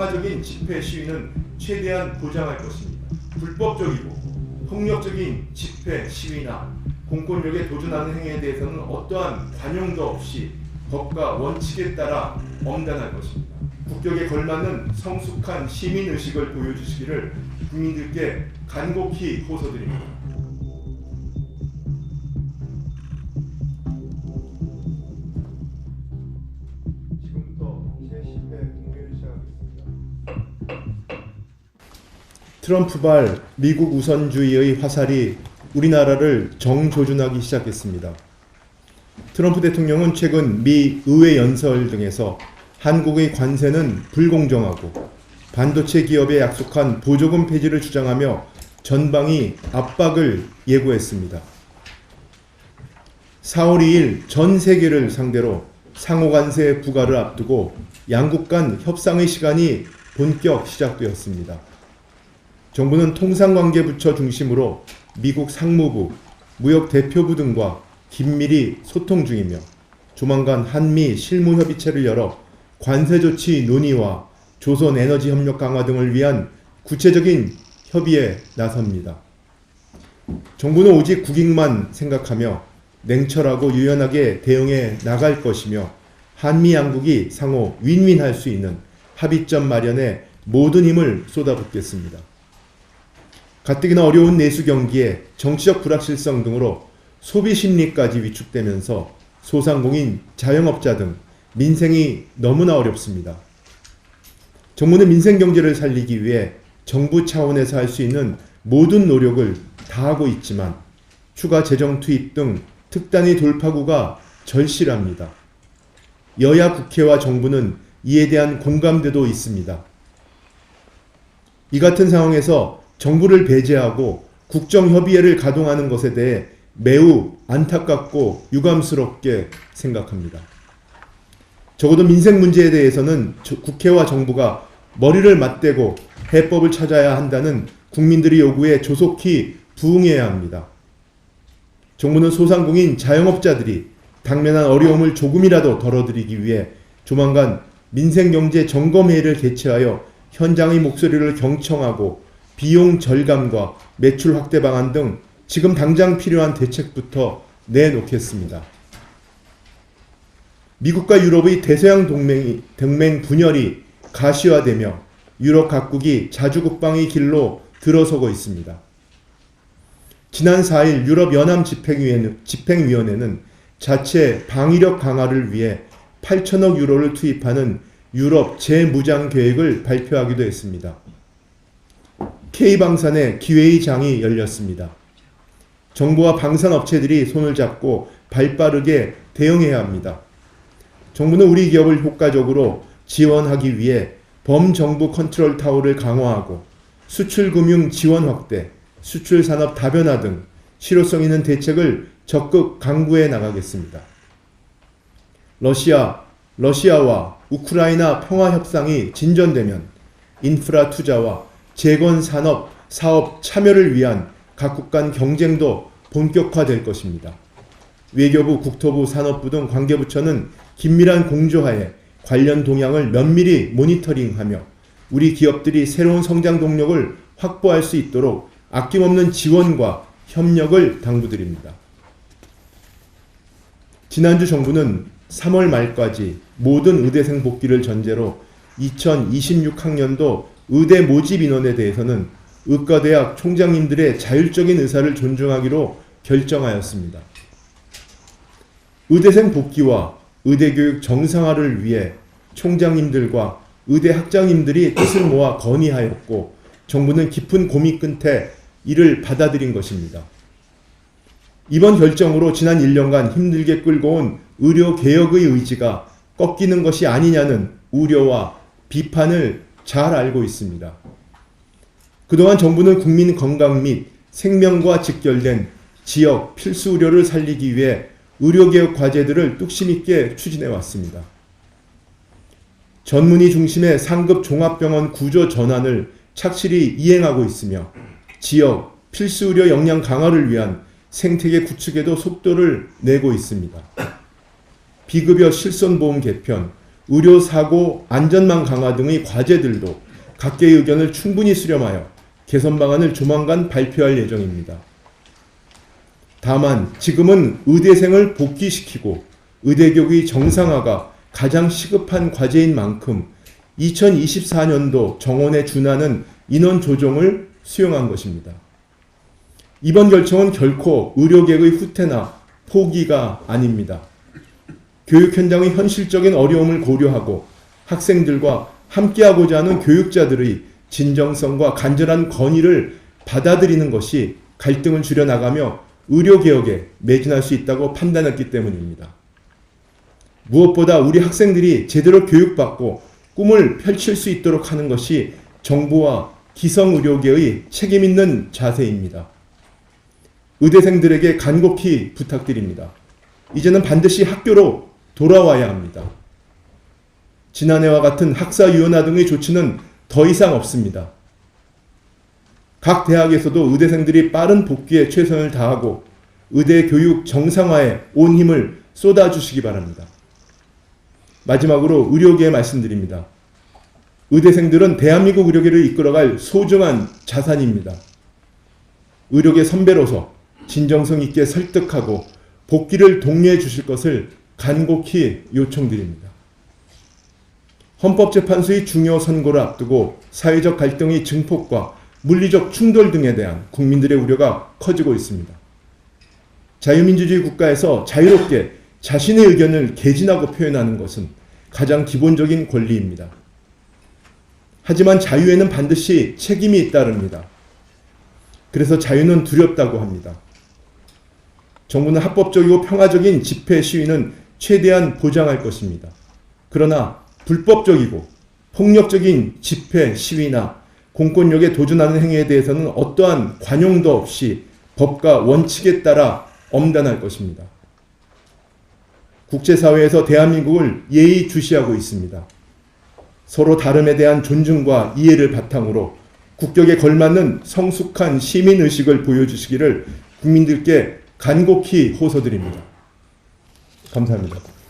평화적인 집회 시위는 최대한 보장할 것입니다. 불법적이고 폭력적인 집회 시위나 공권력에 도전하는 행위에 대해서는 어떠한 관용도 없이 법과 원칙에 따라 엄단할 것입니다. 국격에 걸맞는 성숙한 시민의식을 보여주시기를 국민들께 간곡히 호소드립니다. 지금부터 제10회 공개를 시작하겠습니다. 트럼프발 미국 우선주의의 화살이 우리나라를 정조준하기 시작했습니다. 트럼프 대통령은 최근 미 의회 연설 등에서 한국의 관세는 불공정하고 반도체 기업에 약속한 보조금 폐지를 주장하며 전방위 압박을 예고했습니다. 4월 2일 전 세계를 상대로 상호관세 부과를 앞두고 양국 간 협상의 시간이 본격 시작되었습니다. 정부는 통상관계부처 중심으로 미국 상무부, 무역대표부 등과 긴밀히 소통 중이며 조만간 한미 실무협의체를 열어 관세조치 논의와 조선에너지협력 강화 등을 위한 구체적인 협의에 나섭니다. 정부는 오직 국익만 생각하며 냉철하고 유연하게 대응해 나갈 것이며 한미 양국이 상호 윈윈할 수 있는 합의점 마련에 모든 힘을 쏟아붓겠습니다. 가뜩이나 어려운 내수 경기에 정치적 불확실성 등으로 소비 심리까지 위축되면서 소상공인, 자영업자 등 민생이 너무나 어렵습니다. 정부는 민생 경제를 살리기 위해 정부 차원에서 할 수 있는 모든 노력을 다하고 있지만 추가 재정 투입 등 특단의 돌파구가 절실합니다. 여야 국회와 정부는 이에 대한 공감대도 있습니다. 이 같은 상황에서 정부를 배제하고 국정협의회를 가동하는 것에 대해 매우 안타깝고 유감스럽게 생각합니다. 적어도 민생 문제에 대해서는 국회와 정부가 머리를 맞대고 해법을 찾아야 한다는 국민들의 요구에 조속히 부응해야 합니다. 정부는 소상공인 자영업자들이 당면한 어려움을 조금이라도 덜어드리기 위해 조만간 민생경제 점검회의를 개최하여 현장의 목소리를 경청하고 비용 절감과 매출 확대 방안 등 지금 당장 필요한 대책부터 내놓겠습니다. 미국과 유럽의 대서양 동맹 분열이 가시화되며 유럽 각국이 자주국방의 길로 들어서고 있습니다. 지난 4일 유럽 연합 집행위원회는 자체 방위력 강화를 위해 8천억 유로를 투입하는 유럽 재무장 계획을 발표하기도 했습니다. K방산의 기회의장이 열렸습니다. 정부와 방산업체들이 손을 잡고 발빠르게 대응해야 합니다. 정부는 우리 기업을 효과적으로 지원하기 위해 범정부 컨트롤 타워를 강화하고 수출금융 지원 확대, 수출산업 다변화 등 실효성 있는 대책을 적극 강구해 나가겠습니다. 러시아와 우크라이나 평화협상이 진전되면 인프라 투자와 재건 산업, 사업 참여를 위한 각국 간 경쟁도 본격화될 것입니다. 외교부, 국토부, 산업부 등 관계부처는 긴밀한 공조하에 관련 동향을 면밀히 모니터링하며 우리 기업들이 새로운 성장 동력을 확보할 수 있도록 아낌없는 지원과 협력을 당부드립니다. 지난주 정부는 3월 말까지 모든 의대생 복귀를 전제로 2026학년도 의대 모집 인원에 대해서는 의과대학 총장님들의 자율적인 의사를 존중하기로 결정하였습니다. 의대생 복귀와 의대교육 정상화를 위해 총장님들과 의대 학장님들이 뜻을 모아 건의하였고 정부는 깊은 고민 끝에 이를 받아들인 것입니다. 이번 결정으로 지난 1년간 힘들게 끌고 온 의료개혁의 의지가 꺾이는 것이 아니냐는 우려와 비판을 잘 알고 있습니다. 그동안 정부는 국민 건강 및 생명과 직결된 지역 필수 의료를 살리기 위해 의료개혁 과제들을 뚝심 있게 추진해 왔습니다. 전문의 중심의 상급 종합병원 구조 전환을 착실히 이행하고 있으며 지역 필수 의료 역량 강화를 위한 생태계 구축에도 속도를 내고 있습니다. 비급여 실손보험 개편, 의료사고 안전망 강화 등의 과제들도 각계의 의견을 충분히 수렴하여 개선 방안을 조만간 발표할 예정입니다. 다만 지금은 의대생을 복귀시키고 의대교육의 정상화가 가장 시급한 과제인 만큼 2024년도 정원에 준하는 인원 조정을 수용한 것입니다. 이번 결정은 결코 의료계의 후퇴나 포기가 아닙니다. 교육 현장의 현실적인 어려움을 고려하고 학생들과 함께하고자 하는 교육자들의 진정성과 간절한 건의를 받아들이는 것이 갈등을 줄여나가며 의료개혁에 매진할 수 있다고 판단했기 때문입니다. 무엇보다 우리 학생들이 제대로 교육받고 꿈을 펼칠 수 있도록 하는 것이 정부와 기성의료계의 책임있는 자세입니다. 의대생들에게 간곡히 부탁드립니다. 이제는 반드시 학교로 돌아와야 합니다. 지난해와 같은 학사유연화 등의 조치는 더 이상 없습니다. 각 대학에서도 의대생들이 빠른 복귀에 최선을 다하고 의대 교육 정상화에 온 힘을 쏟아주시기 바랍니다. 마지막으로 의료계에 말씀드립니다. 의대생들은 대한민국 의료계를 이끌어갈 소중한 자산입니다. 의료계 선배로서 진정성 있게 설득하고 복귀를 독려해 주실 것을 간곡히 요청드립니다. 헌법재판소의 중요 선고를 앞두고 사회적 갈등의 증폭과 물리적 충돌 등에 대한 국민들의 우려가 커지고 있습니다. 자유민주주의 국가에서 자유롭게 자신의 의견을 개진하고 표현하는 것은 가장 기본적인 권리입니다. 하지만 자유에는 반드시 책임이 잇따릅니다. 그래서 자유는 두렵다고 합니다. 정부는 합법적이고 평화적인 집회 시위는 최대한 보장할 것입니다. 그러나 불법적이고 폭력적인 집회 시위나 공권력에 도전하는 행위에 대해서는 어떠한 관용도 없이 법과 원칙에 따라 엄단할 것입니다. 국제사회에서 대한민국을 예의주시하고 있습니다. 서로 다름에 대한 존중과 이해를 바탕으로 국격에 걸맞는 성숙한 시민의식을 보여주시기를 국민들께 간곡히 호소드립니다. 감사합니다.